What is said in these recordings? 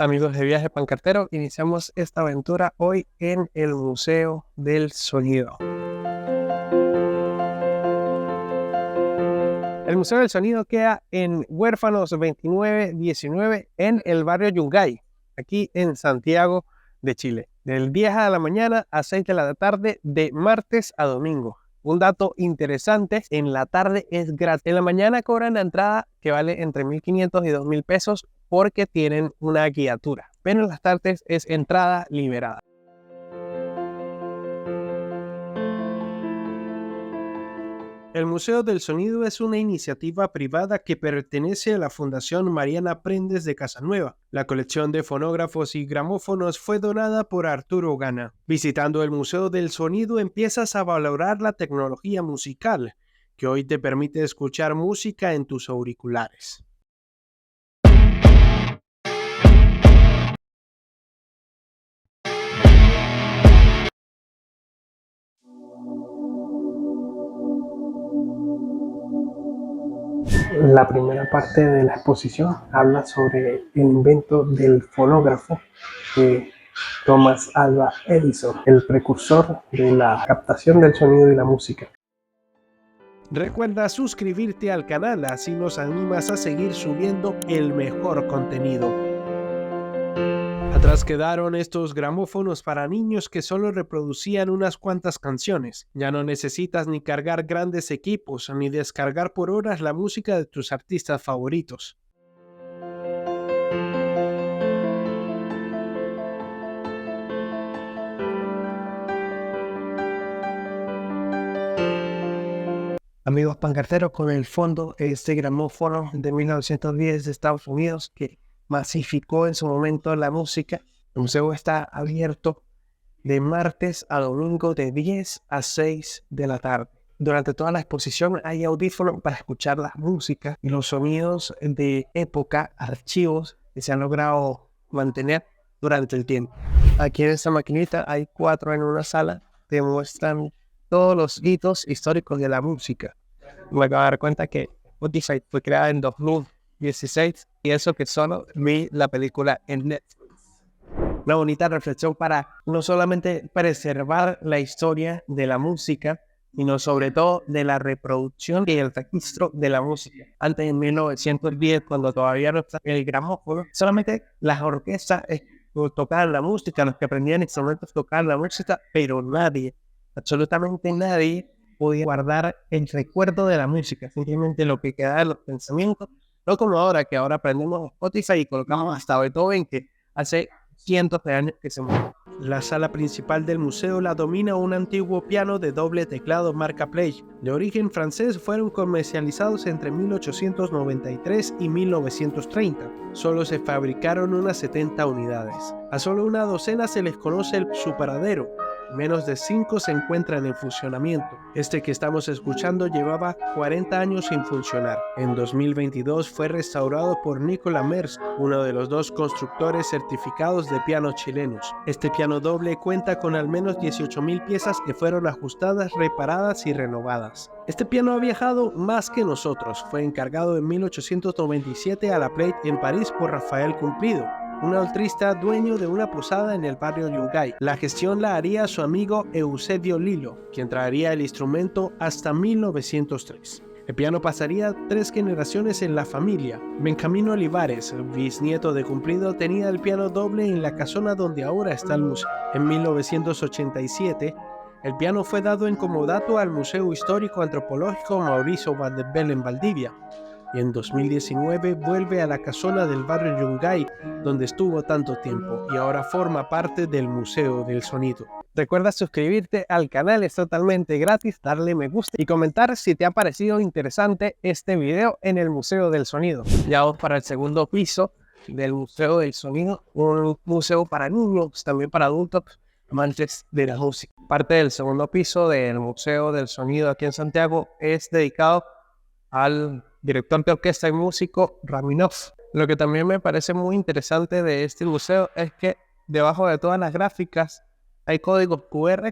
Amigos de Viaje Pancartero, iniciamos esta aventura hoy en el Museo del Sonido. El Museo del Sonido queda en Huérfanos 2919 en el barrio Yungay, aquí en Santiago de Chile, del 10 de la mañana a 6 de la tarde, de martes a domingo. Un dato interesante, en la tarde es gratis. En la mañana cobran la entrada que vale entre 1.500 y 2.000 pesos porque tienen una guiatura, pero en las tardes es entrada liberada. El Museo del Sonido es una iniciativa privada que pertenece a la Fundación Mariana Prendes de Casanueva. La colección de fonógrafos y gramófonos fue donada por Arturo Gana. Visitando el Museo del Sonido empiezas a valorar la tecnología musical, que hoy te permite escuchar música en tus auriculares. La primera parte de la exposición habla sobre el invento del fonógrafo de Thomas Alva Edison, el precursor de la captación del sonido y la música. Recuerda suscribirte al canal, así nos animas a seguir subiendo el mejor contenido. Atrás quedaron estos gramófonos para niños que solo reproducían unas cuantas canciones. Ya no necesitas ni cargar grandes equipos ni descargar por horas la música de tus artistas favoritos. Amigos pancarteros, con el fondo este gramófono de 1910 de Estados Unidos que masificó en su momento la música. El museo está abierto de martes a domingo de 10 a 6 de la tarde. Durante toda la exposición hay audífonos para escuchar la música y los sonidos de época, archivos que se han logrado mantener durante el tiempo. Aquí en esta maquinita hay 4 en una sala que muestran todos los hitos históricos de la música. Me acabo de dar cuenta que Spotify fue creada en 2016 y eso que solo vi la película en Netflix. Una bonita reflexión para no solamente preservar la historia de la música, sino sobre todo de la reproducción y el registro de la música. Antes, en 1910, cuando todavía no estaba el gramófono, solamente las orquestas tocaban la música, los que aprendían instrumentos tocaban la música, pero nadie, absolutamente nadie, podía guardar el recuerdo de la música, simplemente lo que quedaba en los pensamientos, no como ahora, que ahora aprendemos Spotify y colocamos hasta Beethoven, que hace cientos de años que se murió. La sala principal del museo la domina un antiguo piano de doble teclado marca Play. De origen francés, fueron comercializados entre 1893 y 1930. Solo se fabricaron unas 70 unidades. A solo una docena se les conoce su paradero. Menos de 5 se encuentran en funcionamiento. Este que estamos escuchando llevaba 40 años sin funcionar. En 2022 fue restaurado por Nicolas Mersch, uno de los 2 constructores certificados de pianos chilenos. Este piano doble cuenta con al menos 18.000 piezas que fueron ajustadas, reparadas y renovadas. Este piano ha viajado más que nosotros. Fue encargado en 1897 a la Plate en París por Rafael Cumplido, un altrista dueño de una posada en el barrio Yungay. La gestión la haría su amigo Eusebio Lillo, quien traería el instrumento hasta 1903. El piano pasaría 3 generaciones en la familia. Benjamín Olivares, bisnieto de Cumplido, tenía el piano doble en la casona donde ahora está el museo. En 1987, el piano fue dado en comodato al Museo Histórico Antropológico Mauricio Van der Bellen en Valdivia. Y en 2019 vuelve a la casona del barrio Yungay, donde estuvo tanto tiempo, y ahora forma parte del Museo del Sonido. Recuerda suscribirte al canal, es totalmente gratis, darle me gusta y comentar si te ha parecido interesante este video en el Museo del Sonido. Ya vamos para el segundo piso del Museo del Sonido, un museo para niños, también para adultos, amantes de la música. Parte del segundo piso del Museo del Sonido aquí en Santiago es dedicado al director de orquesta y músico Rachmaninoff. Lo que también me parece muy interesante de este museo es que debajo de todas las gráficas hay códigos QR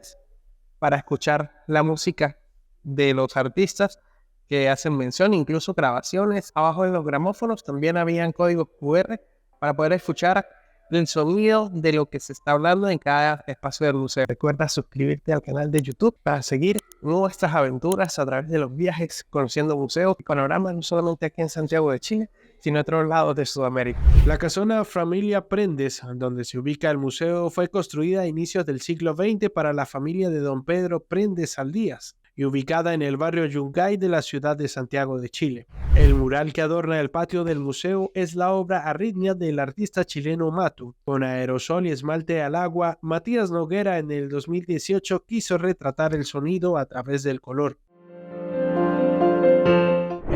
para escuchar la música de los artistas que hacen mención, incluso grabaciones. Abajo de los gramófonos también habían códigos QR para poder escuchar el sonido de lo que se está hablando en cada espacio del museo. Recuerda suscribirte al canal de YouTube para seguir nuestras aventuras a través de los viajes, conociendo museos y panoramas, no solamente aquí en Santiago de Chile, sino en otros lados de Sudamérica. La casona Familia Prendes, donde se ubica el museo, fue construida a inicios del siglo XX para la familia de don Pedro Prendes Aldías y ubicada en el barrio Yungay de la ciudad de Santiago de Chile. El mural que adorna el patio del museo es la obra Arritmia del artista chileno Matu. Con aerosol y esmalte al agua, Matías Noguera en el 2018 quiso retratar el sonido a través del color.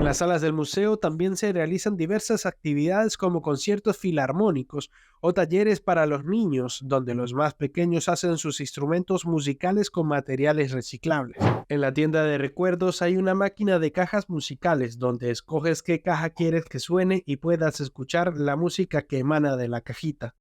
En las salas del museo también se realizan diversas actividades como conciertos filarmónicos o talleres para los niños, donde los más pequeños hacen sus instrumentos musicales con materiales reciclables. En la tienda de recuerdos hay una máquina de cajas musicales donde escoges qué caja quieres que suene y puedas escuchar la música que emana de la cajita.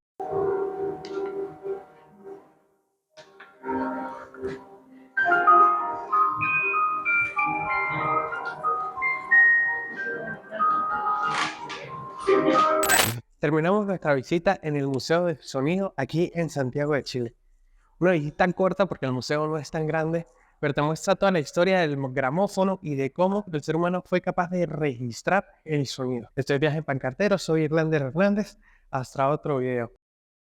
Terminamos nuestra visita en el Museo de Sonido aquí en Santiago de Chile. Una visita tan corta porque el museo no es tan grande, pero te muestra toda la historia del gramófono y de cómo el ser humano fue capaz de registrar el sonido. Esto es Viaje Pancartero, soy Irlander Hernández, hasta otro video.